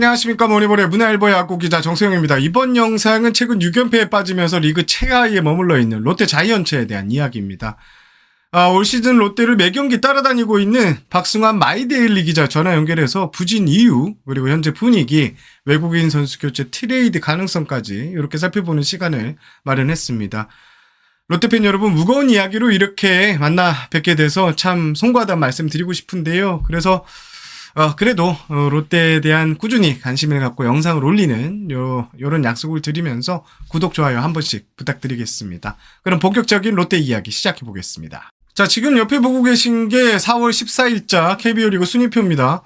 안녕하십니까. 모니볼의 문화일보 야구 기자 정수영입니다. 이번 영상은 최근 6연패에 빠지면서 리그 최하위에 머물러 있는 롯데 자이언츠에 대한 이야기입니다. 올 시즌 롯데를 매경기 따라다니고 있는 박승환 마이데일리 기자 전화 연결해서 부진 이유, 그리고 현재 분위기, 외국인 선수 교체 트레이드 가능성까지 이렇게 살펴보는 시간을 마련했습니다. 롯데팬 여러분, 무거운 이야기로 이렇게 만나 뵙게 돼서 참 송구하다는 말씀 드리고 싶은데요. 그래서 그래도 롯데에 대한 꾸준히 관심을 갖고 영상을 올리는 요런 약속을 드리면서 구독, 좋아요 한 번씩 부탁드리겠습니다. 그럼 본격적인 롯데 이야기 시작해 보겠습니다. 자, 지금 옆에 보고 계신 게 4월 14일자 KBO 리그 순위표입니다.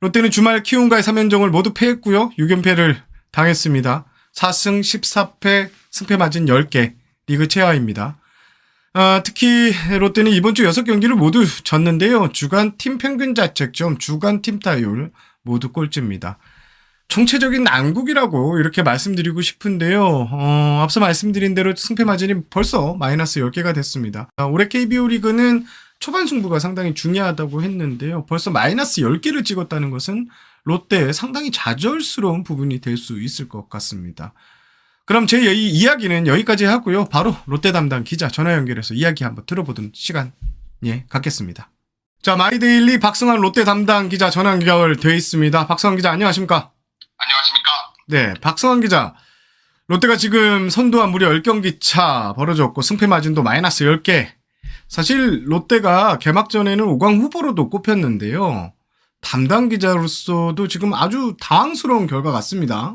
롯데는 주말 키움과의 3연전을 모두 패했고요. 6연패를 당했습니다. 4승 14패, 승패 마진 10개, 리그 최하입니다. 특히 롯데는 이번 주 6경기를 모두 졌는데요. 주간 팀 평균 자책점, 주간 팀 타율 모두 꼴찌입니다. 총체적인 난국이라고 이렇게 말씀드리고 싶은데요. 앞서 말씀드린 대로 승패 마진이 벌써 마이너스 10개가 됐습니다. 올해 KBO 리그는 초반 승부가 상당히 중요하다고 했는데요. 벌써 마이너스 10개를 찍었다는 것은 롯데에 상당히 좌절스러운 부분이 될 수 있을 것 같습니다. 그럼 제 이야기는 여기까지 하고요. 바로 롯데 담당 기자 전화 연결해서 이야기 한번 들어보던 시간 갖겠습니다. 자, 마이데일리 박승환 롯데 담당 기자 전화 연결되어 있습니다. 박승환 기자 안녕하십니까? 안녕하십니까? 네, 박승환 기자. 롯데가 지금 선두와 무려 10경기 차 벌어졌고 승패 마진도 마이너스 10개. 사실 롯데가 개막전에는 5강 후보로도 꼽혔는데요. 담당 기자로서도 지금 아주 당황스러운 결과 같습니다.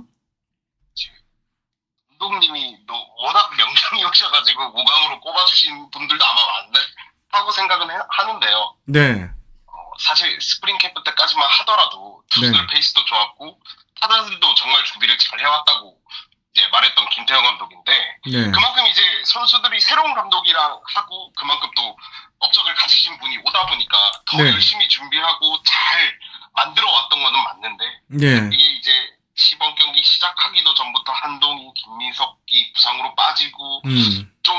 감독님이 워낙 명장이오셔가지고 5강으로 꼽아주신 분들도 아마 많다고 생각은 하는데요. 네. 사실 스프링 캠프 때까지만 하더라도 투수들 페이스도 좋았고 타자들도 정말 준비를 잘 해왔다고 이제 말했던 김태형 감독인데 그만큼 이제 선수들이 새로운 감독이랑 하고 그만큼 또 업적을 가지신 분이 오다 보니까 더 열심히 준비하고 잘 만들어 왔던 거는 맞는데 이게 이제 시범 경기 시작하기도 전부터 한동희, 김민석이 부상으로 빠지고 좀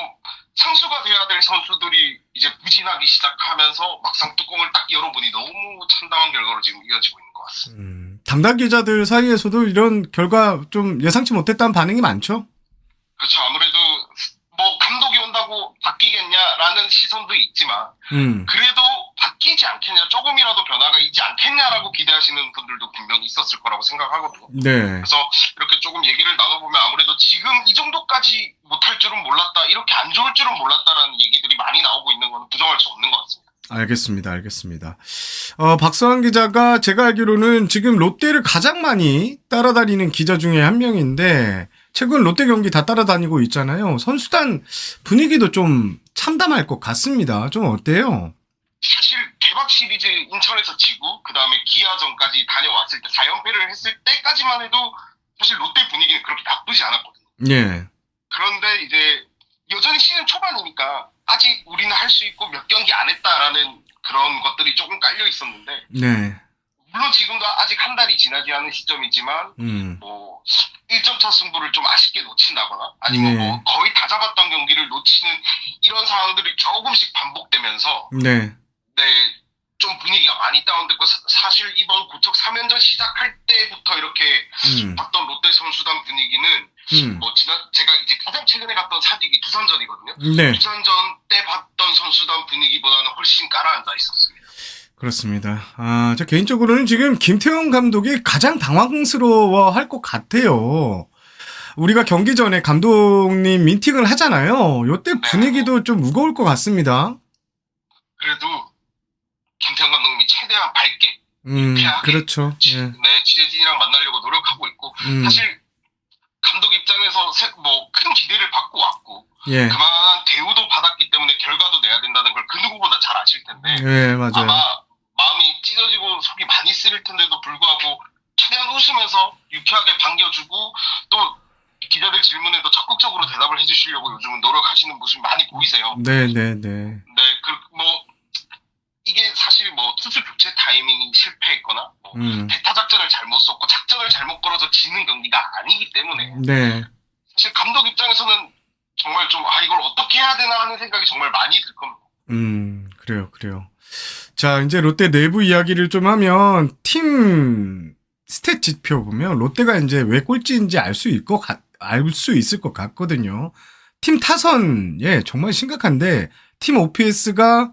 상수가 돼야 될 선수들이 이제 부진하기 시작하면서 막상 뚜껑을 딱 열어보니 너무 참담한 결과로 지금 이어지고 있는 것 같습니다. 담당 기자들 사이에서도 이런 결과 좀 예상치 못했다는 반응이 많죠? 그렇죠. 아무래도 뭐 감독이 온다고 바뀌겠냐라는 시선도 있지만 그래도 바뀌지 않겠냐, 조금이라도 변화가 있지 않겠냐라고 기대하시는 분들도 분명히 있었을 거라고 생각하거든요. 그래서 이렇게 조금 얘기를 나눠보면 아무래도 지금 이 정도까지 못할 줄은 몰랐다, 이렇게 안 좋을 줄은 몰랐다라는 얘기들이 많이 나오고 있는 건 부정할 수 없는 것 같습니다. 알겠습니다. 박성환 기자가 제가 알기로는 지금 롯데를 가장 많이 따라다니는 기자 중에 한 명인데 최근 롯데 경기 다 따라다니고 있잖아요. 선수단 분위기도 좀 참담할 것 같습니다. 좀 어때요? 사실 개막 시리즈 인천에서 지고 그 다음에 기아전까지 다녀왔을 때 4연패를 했을 때까지만 해도 사실 롯데 분위기는 그렇게 나쁘지 않았거든요. 그런데 이제 여전히 시즌 초반이니까 아직 우리는 할 수 있고 몇 경기 안 했다라는 그런 것들이 조금 깔려 있었는데 물론 지금도 아직 한 달이 지나지 않은 시점이지만 뭐 1점차 승부를 좀 아쉽게 놓친다거나 아니면 뭐 거의 다 잡았던 경기를 놓치는 이런 상황들이 조금씩 반복되면서 좀 분위기가 많이 다운됐고 사실 이번 고척 3연전 시작할 때부터 이렇게 봤던 롯데 선수단 분위기는 뭐 제가 이제 가장 최근에 갔던 사직이 두산전이거든요. 두산전 때 봤던 선수단 분위기보다는 훨씬 깔아앉아 있었습니다. 그렇습니다. 저 개인적으로는 지금 김태형 감독이 가장 당황스러워 할 것 같아요. 우리가 경기 전에 감독님 미팅을 하잖아요. 요때 분위기도 좀 무거울 것 같습니다. 그래도 김태형 감독님이 최대한 밝게 유쾌하게 그렇죠. 취재진이랑 만나려고 노력하고 있고 사실 감독 입장에서 뭐 큰 기대를 받고 왔고 그만한 대우도 받았기 때문에 결과도 내야 된다는 걸 그 누구보다 잘 아실 텐데 맞아요. 아마 마음이 찢어지고 속이 많이 쓰릴 텐데도 불구하고 최대한 웃으면서 유쾌하게 반겨주고 또 기자들 질문에도 적극적으로 대답을 해주시려고 요즘은 노력하시는 모습이 많이 보이세요. 이게 사실 뭐 투수 교체 타이밍이 실패했거나 대타 작전을 잘못 썼고 작전을 잘못 걸어서 지는 경기가 아니기 때문에 사실 감독 입장에서는 정말 좀 이걸 어떻게 해야 되나 하는 생각이 정말 많이 들 겁니다. 그래요. 자, 이제 롯데 내부 이야기를 좀 하면 팀 스탯 지표 보면 롯데가 이제 왜 꼴찌인지 알 수 있을 것 같거든요. 팀 타선에 정말 심각한데 팀 OPS가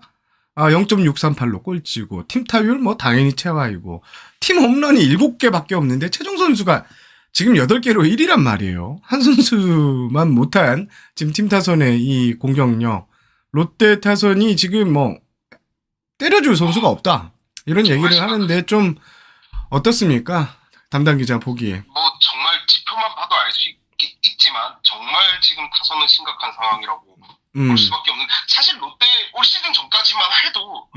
0.638로 꼴찌고 팀 타율 뭐 당연히 최하이고 팀 홈런이 7개밖에 없는데 최종 선수가 지금 8개로 1위란 말이에요. 한 선수만 못한 지금 팀 타선의 이 공격력. 롯데 타선이 지금 뭐 때려줄 선수가 없다. 이런 얘기를 하는데 좀 어떻습니까? 담당 기자 보기에. 뭐 정말 지표만 봐도 알 수 있지만 정말 지금 타선은 심각한 상황이라고 볼 수밖에 없는. 사실 롯데 올 시즌 전까지만 해도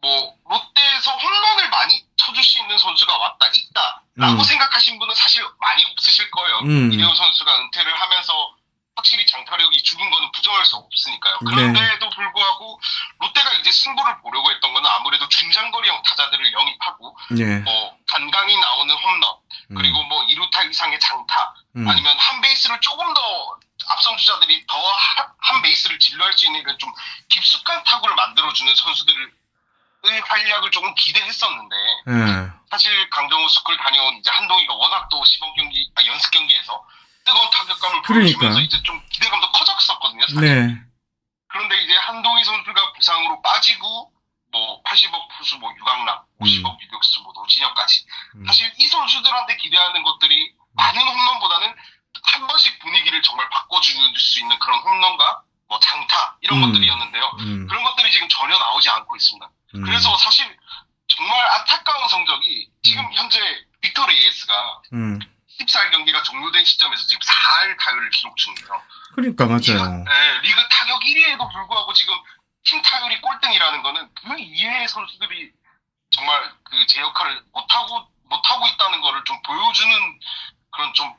뭐 롯데에서 홈런을 많이 쳐줄 수 있는 선수가 있다라고 생각하신 분은 사실 많이 없으실 거예요. 이대호 선수가 은퇴를 하면서 확실히 장타력이 죽은 거는 부정할 수 없으니까요. 그런데도 불구하고 롯데가 이제 승부를 보려고 했던 거는 아무래도 중장거리형 타자들을 영입하고 뭐 간간히 나오는 홈런 그리고 뭐 2루타 이상의 장타 아니면 한 베이스를 조금 더 앞선 주자들이 더 한 베이스를 진로할 수 있는 이런 좀 깊숙한 타구를 만들어주는 선수들의 활약을 조금 기대했었는데 사실 강정호 스쿨 다녀온 이제 한동희가 워낙 또 시범 경기 연습 경기에서 뜨거운 타격감을 보여주면서 이제 좀 기대감도 커졌었거든요. 사실. 그런데 이제 한동희 선수가 부상으로 빠지고 뭐 80억 투수 뭐 유강남, 50억 유격수 뭐 노진혁까지 사실 이 선수들한테 기대하는 것들이 많은 홈런보다는 한 번씩 분위기를 정말 바꿔줄 수 있는 그런 홈런과 뭐 장타 이런 것들이었는데요. 그런 것들이 지금 전혀 나오지 않고 있습니다. 그래서 사실 정말 안타까운 성적이 지금 현재 빅터 레이스가 14경기가 종료된 시점에서 지금 4할 타율을 기록 중이에요. 그러니까 맞아요. 리그 타격 1위에도 불구하고 지금 팀 타율이 꼴등이라는 거는 그 이외의 선수들이 정말 그 제 역할을 못하고 있다는 거를 좀 보여주는 그런 좀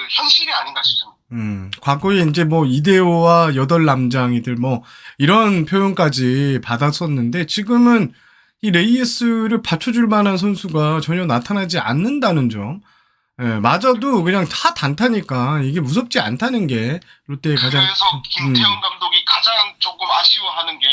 현실이 아닌가 싶습니다. 과거에 이제 뭐 이대호와 8남장이들 뭐 이런 표현까지 받았었는데 지금은 이 레이에스를 받쳐줄 만한 선수가 전혀 나타나지 않는다는 점. 맞아도 그냥 다 단타니까 이게 무섭지 않다는 게 롯데의 가장. 그래서 김태형 감독이 가장 조금 아쉬워하는 게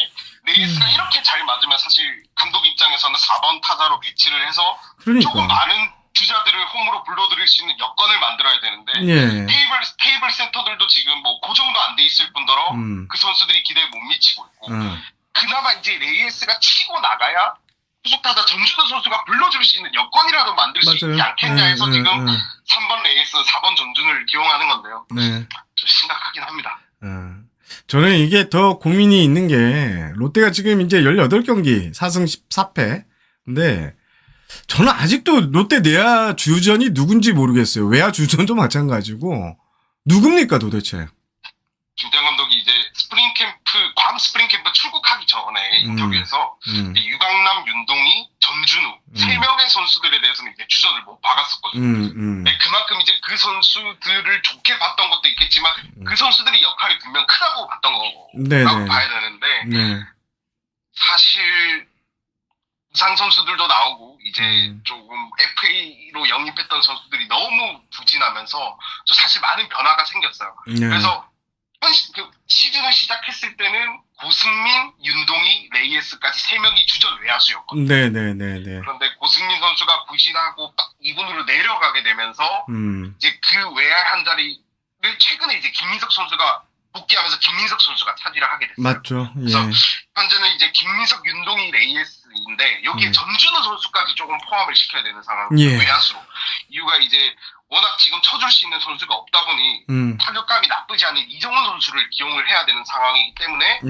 레이스가 이렇게 잘 맞으면 사실 감독 입장에서는 4번 타자로 배치를 해서 조금 많은 주자들을 홈으로 불러들일 수 있는 여건을 만들어야 되는데 테이블 센터들도 지금 뭐 고정도 안 돼 있을 뿐더러 그 선수들이 기대에 못 미치고 있고 그나마 이제 레이스가 치고 나가야 후속타자 전준우 선수가 불러줄 수 있는 여건이라도 만들 수 있지 않겠냐 해서 지금 3번 레이스, 4번 전준우를 기용하는 건데요. 좀 심각하긴 합니다. 저는 이게 더 고민이 있는 게 롯데가 지금 이제 18경기 4승 14패. 근데 저는 아직도 롯데 내야 주전이 누군지 모르겠어요. 외야 주전도 마찬가지고 누굽니까 도대체? 김태형 감독이 이제 괌 스프링 캠프 출국하기 전에 인터뷰에서 유강남, 윤동희, 전준우 3명의 선수들에 대해서는 이제 주전을 못 박았었거든요. 그만큼 이제 그 선수들을 좋게 봤던 것도 있겠지만 그 선수들의 역할이 분명 크다고 봤던 거라고 봐야 되는데 사실 부상 선수들도 나오고 이제 조금 FA로 영입했던 선수들이 너무 부진하면서 사실 많은 변화가 생겼어요. 그래서 시즌을 시작했을 때는 고승민, 윤동희, 레이에스까지 3명이 주전 외야수였거든요. 그런데 고승민 선수가 부진하고 딱 2군으로 내려가게 되면서 이제 그 외야 한 자리를 최근에 이제 김민석 선수가 복귀하면서 김민석 선수가 차지를 하게 됐어요. 맞죠. 그래서 현재는 이제 김민석, 윤동희, 레이에스인데 여기에 전준우 선수까지 조금 포함을 시켜야 되는 상황이에요. 외야수로. 이유가 이제 워낙 지금 쳐줄 수 있는 선수가 없다 보니 타격감이 나쁘지 않은 이정훈 선수를 기용을 해야 되는 상황이기 때문에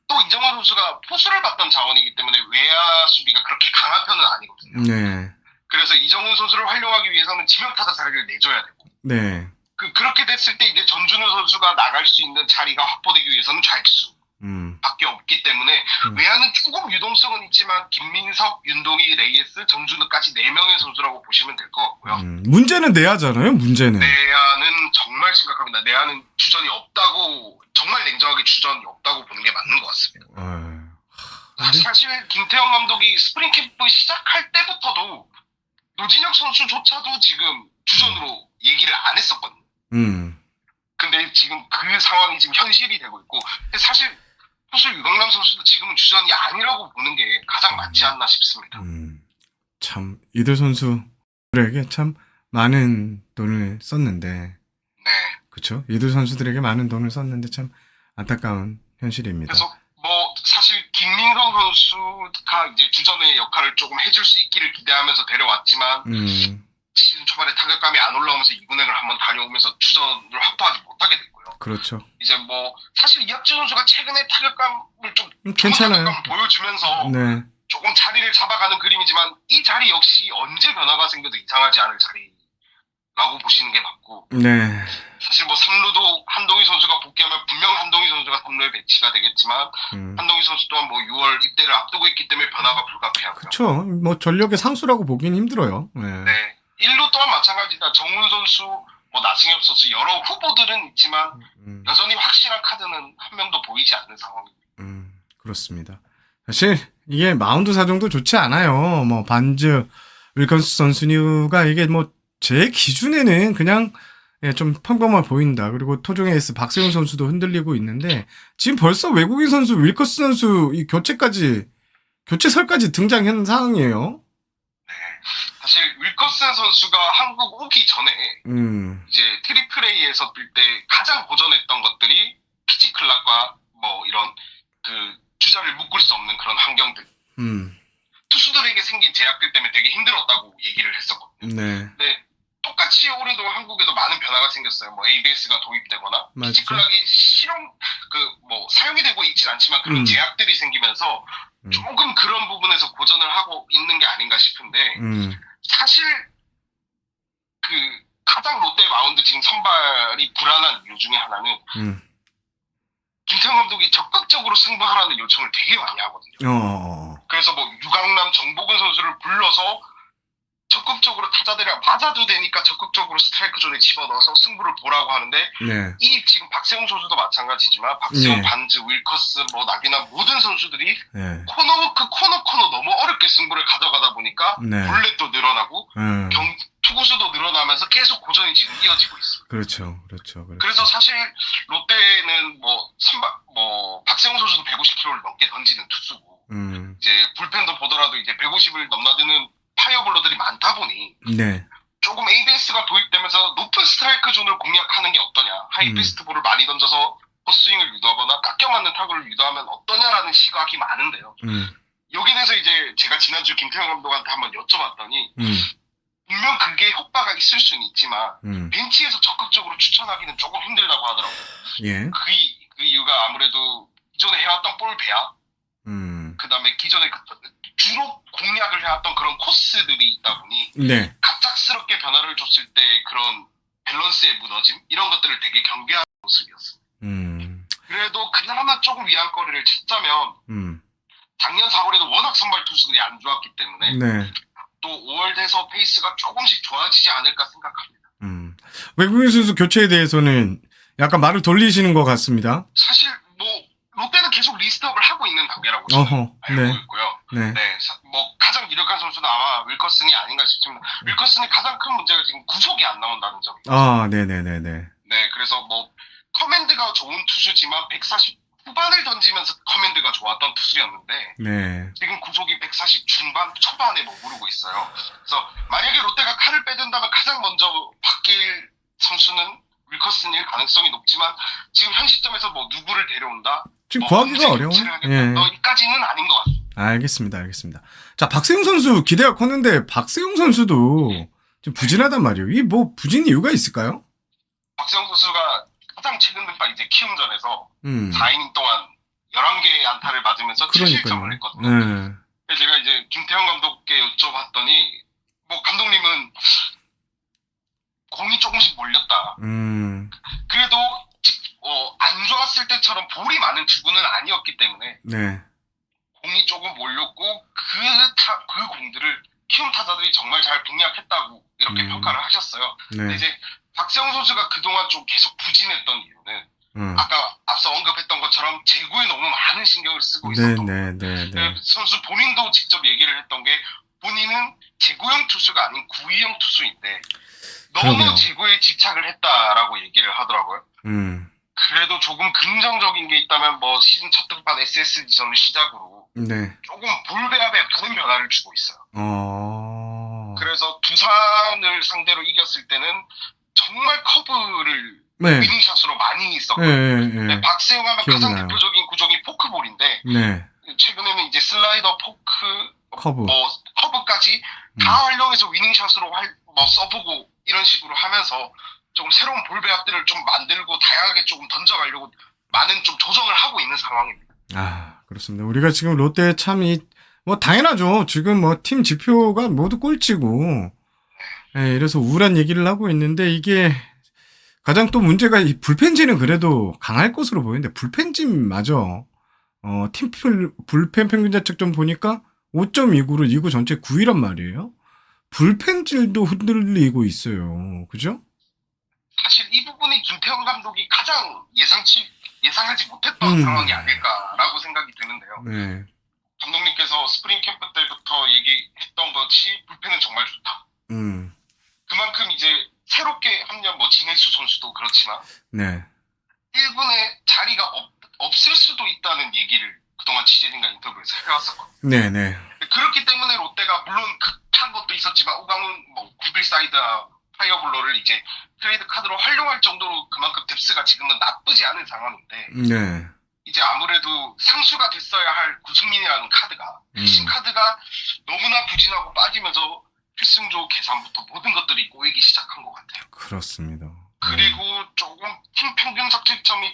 또 이정훈 선수가 포수를 받던 자원이기 때문에 외야 수비가 그렇게 강한 편은 아니거든요. 그래서 이정훈 선수를 활용하기 위해서는 지명타자 자리를 내줘야 되고 그렇게 됐을 때 이제 전준우 선수가 나갈 수 있는 자리가 확보되기 위해서는 좌익수 밖에 없기 때문에 외야는 조금 유동성은 있지만 김민석, 윤동희, 레이에스, 전준우까지 4명의 선수라고 보시면 될 것 같고요. 문제는 내야잖아요. 문제는. 내야는 정말 심각합니다. 내야는 주전이 없다고 정말 냉정하게 주전이 없다고 보는 게 맞는 것 같습니다. 사실 김태형 감독이 스프링 캠프 시작할 때부터도 노진혁 선수조차도 지금 주전으로 얘기를 안 했었거든요. 근데 지금 그 상황이 지금 현실이 되고 있고 사실 유강남 선수도 지금은 주전이 아니라고 보는 게 가장 맞지 않나 싶습니다. 참 이들 선수들에게 참 많은 돈을 썼는데, 네. 그렇죠? 이들 선수들에게 많은 돈을 썼는데 참 안타까운 현실입니다. 그래서 뭐 사실 김민성 선수가 이제 주전의 역할을 조금 해줄 수 있기를 기대하면서 데려왔지만 시즌 초반에 타격감이 안 올라오면서 2군행을 한번 다녀오면서 주전을 확보하지 못하게 됐고요. 그렇죠. 이제 뭐 사실 이학주 선수가 최근에 타격감을 좀 괜찮아요. 타격감을 보여주면서 네. 조금 자리를 잡아가는 그림이지만 이 자리 역시 언제 변화가 생겨도 이상하지 않을 자리라고 보시는 게 맞고, 네. 사실 뭐 3루도 한동희 선수가 복귀하면 분명 한동희 선수가 3루에 배치가 되겠지만 한동희 선수 또한 뭐 6월 입대를 앞두고 있기 때문에 변화가 불가피하고요. 그렇죠. 뭐 전력의 상수라고 보기는 힘들어요. 네. 네. 1루 또한 마찬가지다. 정훈 선수, 뭐 나승엽 선수 여러 후보들은 있지만 여전히 확실한 카드는 한 명도 보이지 않는 상황입니다. 그렇습니다. 사실 이게 마운드 사정도 좋지 않아요. 뭐 반즈, 윌컨스 선수가 이게 뭐 제 기준에는 그냥 좀 평범해 보인다. 그리고 토종의 에이스 박세웅 선수도 흔들리고 있는데 지금 벌써 외국인 선수 윌컨스 선수 이 교체설까지 등장한 상황이에요. 네. 사실 윌커슨 선수가 한국 오기 전에 이제 트리플 A에서 뛸 때 가장 고전했던 것들이 피치 클락과 뭐 이런 그 주자를 묶을 수 없는 그런 환경들. 투수들에게 생긴 제약들 때문에 되게 힘들었다고 얘기를 했었거든요. 네. 근데 똑같이 올해도 한국에도 많은 변화가 생겼어요. 뭐 ABS가 도입되거나 맞죠. 피치 클락이 사용이 되고 있진 않지만 그런 제약들이 생기면서 조금 그런 부분에서 고전을 하고 있는 게 아닌가 싶은데 사실 그 가장 롯데 마운드 지금 선발이 불안한 이유 중에 하나는 김태형 감독이 적극적으로 승부하라는 요청을 되게 많이 하거든요. 그래서 뭐 유강남, 정복은 선수를 불러서 적극적으로 타자들이랑 맞아도 되니까 적극적으로 스트라이크 존에 집어넣어서 승부를 보라고 하는데 네. 이 지금 박세웅 선수도 마찬가지지만 박세웅, 네. 반즈, 윌커스, 뭐 나기나 모든 선수들이 네. 코너 너무 어렵게 승부를 가져가다 보니까 네. 볼넷도 늘어나고 투구수도 늘어나면서 계속 고전이 지금 이어지고 있어요. 그렇죠. 그래서 사실 롯데는 박세웅 선수도 150km를 넘게 던지는 투수고 이제 불펜도 보더라도 이제 150을 넘나드는 파이어볼러들이 많다 보니 네. 조금 ABS가 도입되면서 높은 스트라이크 존을 공략하는 게 어떠냐, 하이패스트 볼을 많이 던져서 헛스윙을 유도하거나 깎여 맞는 타구를 유도하면 어떠냐라는 시각이 많은데요. 여기 대해서 이제 제가 지난주 김태형 감독한테 한번 여쭤봤더니 분명 그게 효과가 있을 수는 있지만 벤치에서 적극적으로 추천하기는 조금 힘들다고 하더라고요. 예. 그 이유가 아무래도 기존에 해왔던 볼 배합, 그 다음에 기존에 주로 공략을 해왔던 그런 코스들이 있다 보니 네. 갑작스럽게 변화를 줬을 때 그런 밸런스의 무너짐 이런 것들을 되게 경계하는 모습이었어요. 그래도 그나마 조금 위안거리를 찾자면 작년 4월에도 워낙 선발 투수들이 안 좋았기 때문에 네. 또 5월 돼서 페이스가 조금씩 좋아지지 않을까 생각합니다. 외국인 선수 교체에 대해서는 약간 말을 돌리시는 것 같습니다. 사실 뭐 롯데는 계속 리스트업을 하고 있는 단계라고 저는 알고 네. 있고요. 네. 뭐 가장 유력한 선수는 아마 윌커슨이 아닌가 싶습니다. 윌커슨의 가장 큰 문제가 지금 구속이 안 나온다는 점입니다. 네네네네. 네, 그래서 뭐 커맨드가 좋은 투수지만 140 후반을 던지면서 커맨드가 좋았던 투수였는데 네. 지금 구속이 140 중반 초반에 머무르고 있어요. 그래서 만약에 롯데가 칼을 빼든다면 가장 먼저 바뀔 선수는 윌커슨일 가능성이 높지만 지금 현 시점에서 뭐 누구를 데려온다? 지금 구하기가 어려워. 여기까지는 아닌 것 같습니다. 알겠습니다. 자, 박세웅 선수 기대가 컸는데 박세웅 선수도 좀 부진하단 말이에요. 이 뭐 부진 이유가 있을까요? 박세웅 선수가 가장 최근 등판 이제 키움전에서 4이닝 동안 11개의 안타를 맞으면서 7실점을 했거든요. 그래서 제가 이제 김태형 감독께 여쭤봤더니 뭐 감독님은 공이 조금씩 몰렸다. 그래도 안 좋았을 때처럼 볼이 많은 투구는 아니었기 때문에 네. 공이 조금 몰렸고 그 공들을 키움 타자들이 정말 잘 공략했다고 이렇게 평가를 하셨어요. 네. 근데 이제 박세웅 선수가 그동안 좀 계속 부진했던 이유는 아까 앞서 언급했던 것처럼 제구에 너무 많은 신경을 쓰고 있었던 거예요. 선수 본인도 직접 얘기를 했던 게 본인은 제구형 투수가 아닌 구위형 투수인데 너무 제구에 집착을 했다라고 얘기를 하더라고요. 그래도 조금 긍정적인 게 있다면 뭐 시즌 첫 등판 SSG전을 시작으로 네. 조금 볼배합에 많은 변화를 주고 있어요. 어. 그래서 두산을 상대로 이겼을 때는 정말 커브를 네. 위닝샷으로 많이 썼거든요. 네. 박세웅 하면 가장 기억나요. 대표적인 구종이 포크볼인데 네. 최근에는 이제 슬라이더, 포크, 커브. 커브까지 다 활용해서 위닝샷으로 써보고 이런 식으로 하면서 조금 새로운 볼 배합들을 좀 만들고 다양하게 조금 던져가려고 많은 좀 조정을 하고 있는 상황입니다. 아, 그렇습니다. 우리가 지금 롯데 참 당연하죠. 지금 팀 지표가 모두 꼴찌고, 예, 이래서 우울한 얘기를 하고 있는데, 이게 가장 또 문제가 이 불펜진은 그래도 강할 것으로 보이는데, 불펜진마저, 불펜 평균 자책 좀 보니까 5.29로 리그 전체 9위란 말이에요. 불펜질도 흔들리고 있어요. 그죠? 사실 이 부분이 김태형 감독이 가장 예상하지 못했던 상황이 아닐까라고 생각이 드는데요. 네. 감독님께서 스프링 캠프 때부터 얘기했던 것이 불펜은 정말 좋다. 그만큼 이제 새롭게 합류한 진해수 선수도 그렇지만 네. 1군에 자리가 없을 수도 있다는 얘기를 그동안 취재진과 인터뷰에서 해왔었거든요. 네네. 그렇기 때문에 롯데가 물론 급한 것도 있었지만 오강훈, 구빌사이드, 파이어블러를 이제 트레이드 카드로 활용할 정도로 그만큼 뎁스가 지금은 나쁘지 않은 상황인데 네. 이제 아무래도 상수가 됐어야 할 구승민이라는 카드가 핵심 카드가 너무나 부진하고 빠지면서 필승조 계산부터 모든 것들이 꼬이기 시작한 것 같아요. 그렇습니다. 그리고 조금 팀 평균 삭제점이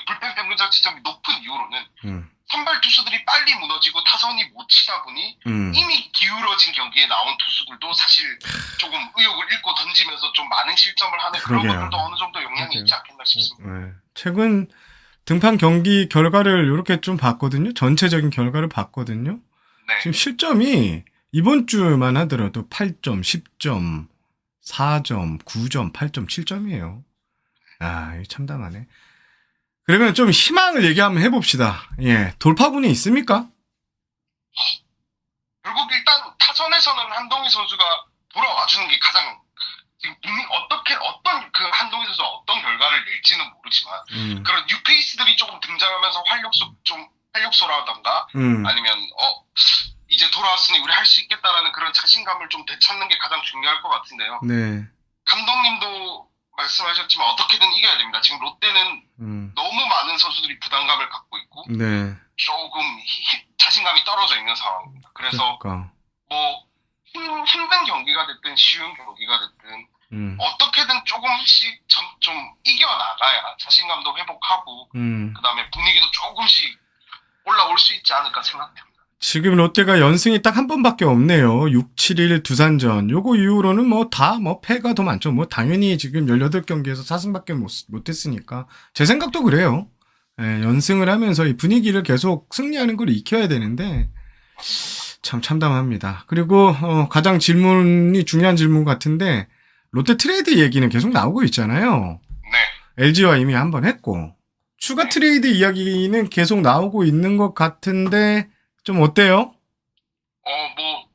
불펜 평균 삭제점이 높은 이유로는 선발 투수들이 빨리 무너지고 타선이 못 치다 보니 이미 기울어진 경기에 나온 투수들도 사실 조금 의욕을 잃고 던지면서 좀 많은 실점을 하는 그런 것들도 어느 정도 영향이 있지 않겠나 싶습니다. 네. 최근 등판 경기 결과를 이렇게 좀 봤거든요. 전체적인 결과를 봤거든요. 네. 지금 실점이 이번 주만 하더라도 8점, 10점, 4점, 9점, 8점, 7점이에요. 아, 이거 참담하네. 그러면 좀 희망을 얘기 한번 해봅시다. 예, 돌파군이 있습니까? 결국 일단 타선에서는 한동희 선수가 돌아와주는 게 가장 지금 어떤 그 한동희 선수가 어떤 결과를 낼지는 모르지만 그런 뉴페이스들이 조금 등장하면서 활력소라던가 아니면 이제 돌아왔으니 우리 할 수 있겠다라는 그런 자신감을 좀 되찾는 게 가장 중요할 것 같은데요. 네. 감독님도 말씀하셨지만 어떻게든 이겨야 됩니다. 지금 롯데는 너무 많은 선수들이 부담감을 갖고 있고 네. 조금 자신감이 떨어져 있는 상황입니다. 그래서 그러니까. 힘든 경기가 됐든 쉬운 경기가 됐든 어떻게든 조금씩 좀 이겨나가야 자신감도 회복하고 그다음에 분위기도 조금씩 올라올 수 있지 않을까 생각됩니다. 지금 롯데가 연승이 딱 한 번밖에 없네요. 6-7-1 두산전. 요거 이후로는 패가 더 많죠. 당연히 지금 18경기에서 4승밖에 못했으니까. 제 생각도 그래요. 예, 연승을 하면서 이 분위기를 계속 승리하는 걸 익혀야 되는데, 참 참담합니다. 그리고, 가장 중요한 질문 같은데, 롯데 트레이드 얘기는 계속 나오고 있잖아요. 네. LG와 이미 한 번 했고, 추가 트레이드 이야기는 계속 나오고 있는 것 같은데, 좀 어때요?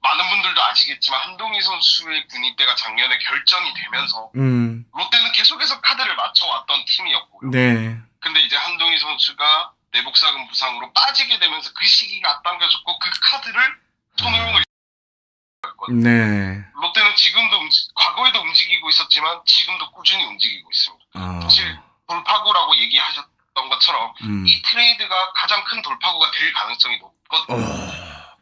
많은 분들도 아시겠지만 한동희 선수의 군입대가 작년에 결정이 되면서 롯데는 계속해서 카드를 맞춰왔던 팀이었고요. 네. 근데 이제 한동희 선수가 내복사근 부상으로 빠지게 되면서 그 시기가 앞당겨졌고 그 카드를 손흥민을 했거든요. 네. 롯데는 지금도 과거에도 움직이고 있었지만 지금도 꾸준히 움직이고 있습니다. 사실 돌파구라고 얘기하셨던 것처럼 이 트레이드가 가장 큰 돌파구가 될 가능성이 높거든요.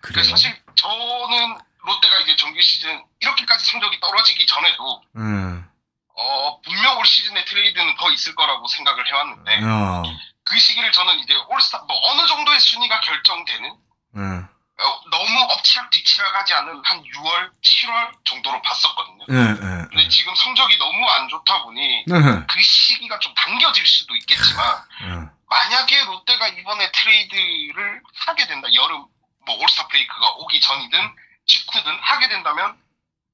그래서 사실 저는 롯데가 이제 정규 시즌 이렇게까지 성적이 떨어지기 전에도 분명 올 시즌에 트레이드는 더 있을 거라고 생각을 해왔는데 그 시기를 저는 이제 올스타 어느 정도의 순위가 결정되는 너무 엎치락뒤치락하지 않은 한 6월, 7월 정도로 봤었거든요. 근데 지금 성적이 너무 안 좋다 보니 그 시기가 좀 당겨질 수도 있겠지만 만약에 롯데가 이번에 트레이드를 하게 된다, 여름 올스타 브레이크가 오기 전이든 직후든 하게 된다면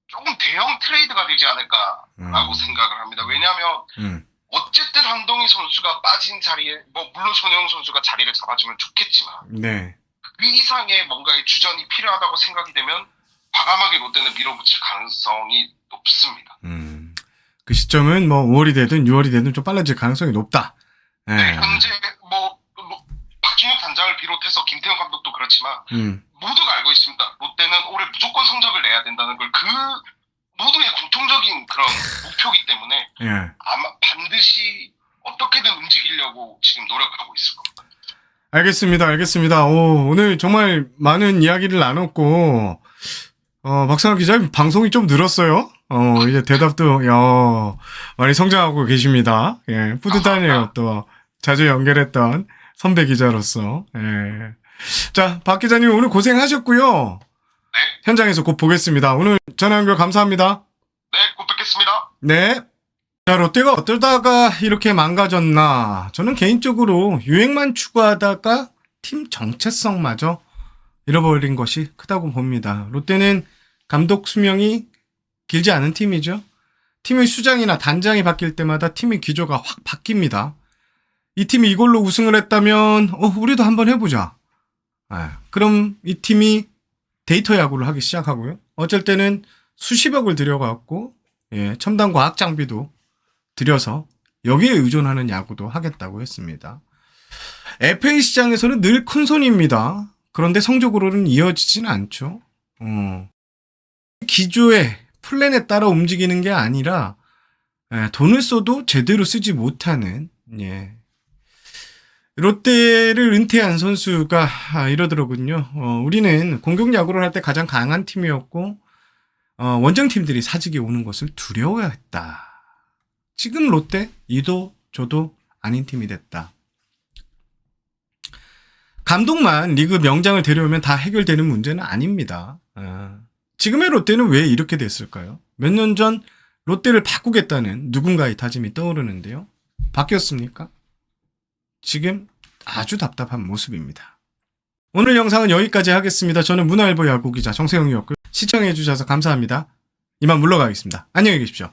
조금 대형 트레이드가 되지 않을까라고 생각을 합니다. 왜냐하면 어쨌든 한동희 선수가 빠진 자리에 물론 손흥민 선수가 자리를 잡아주면 좋겠지만 네. 그 이상의 뭔가의 주전이 필요하다고 생각이 되면 과감하게 롯데는 밀어붙일 가능성이 높습니다. 그 시점은 5월이 되든 6월이 되든 좀 빨라질 가능성이 높다. 네, 현재 박준혁 단장을 비롯해서 김태형 감독도 그렇지만 음. 모두가 알고 있습니다. 롯데는 올해 무조건 성적을 내야 된다는 걸 그 모두의 공통적인 그런 목표이기 때문에 예. 아마 반드시 어떻게든 움직이려고 지금 노력하고 있을 겁니다. 알겠습니다. 알겠습니다. 오늘 정말 많은 이야기를 나눴고, 박상학 기자님 방송이 좀 늘었어요. 이제 대답도, 많이 성장하고 계십니다. 예, 뿌듯하네요. 또, 자주 연결했던 선배 기자로서. 예. 자, 박 기자님 오늘 고생하셨고요. 네. 현장에서 곧 보겠습니다. 오늘 전화 연결 감사합니다. 네, 곧 뵙겠습니다. 네. 자, 롯데가 어쩌다가 이렇게 망가졌나. 저는 개인적으로 유행만 추구하다가 팀 정체성마저 잃어버린 것이 크다고 봅니다. 롯데는 감독 수명이 길지 않은 팀이죠. 팀의 수장이나 단장이 바뀔 때마다 팀의 기조가 확 바뀝니다. 이 팀이 이걸로 우승을 했다면 우리도 한번 해보자. 그럼 이 팀이 데이터 야구를 하기 시작하고요. 어쩔 때는 수십억을 들여갖고 첨단 과학 장비도 들여서 여기에 의존하는 야구도 하겠다고 했습니다. FA 시장에서는 늘 큰손입니다. 그런데 성적으로는 이어지진 않죠. 기조의 플랜에 따라 움직이는 게 아니라 돈을 써도 제대로 쓰지 못하는 롯데를 은퇴한 선수가 이러더라군요. 우리는 공격 야구를 할 때 가장 강한 팀이었고 원정팀들이 사직에 오는 것을 두려워했다. 지금 롯데 이도 저도 아닌 팀이 됐다. 감독만 리그 명장을 데려오면 다 해결되는 문제는 아닙니다. 지금의 롯데는 왜 이렇게 됐을까요? 몇 년 전 롯데를 바꾸겠다는 누군가의 다짐이 떠오르는데요. 바뀌었습니까? 지금 아주 답답한 모습입니다. 오늘 영상은 여기까지 하겠습니다. 저는 문화일보 야구기자 정세영이었고요. 시청해주셔서 감사합니다. 이만 물러가겠습니다. 안녕히 계십시오.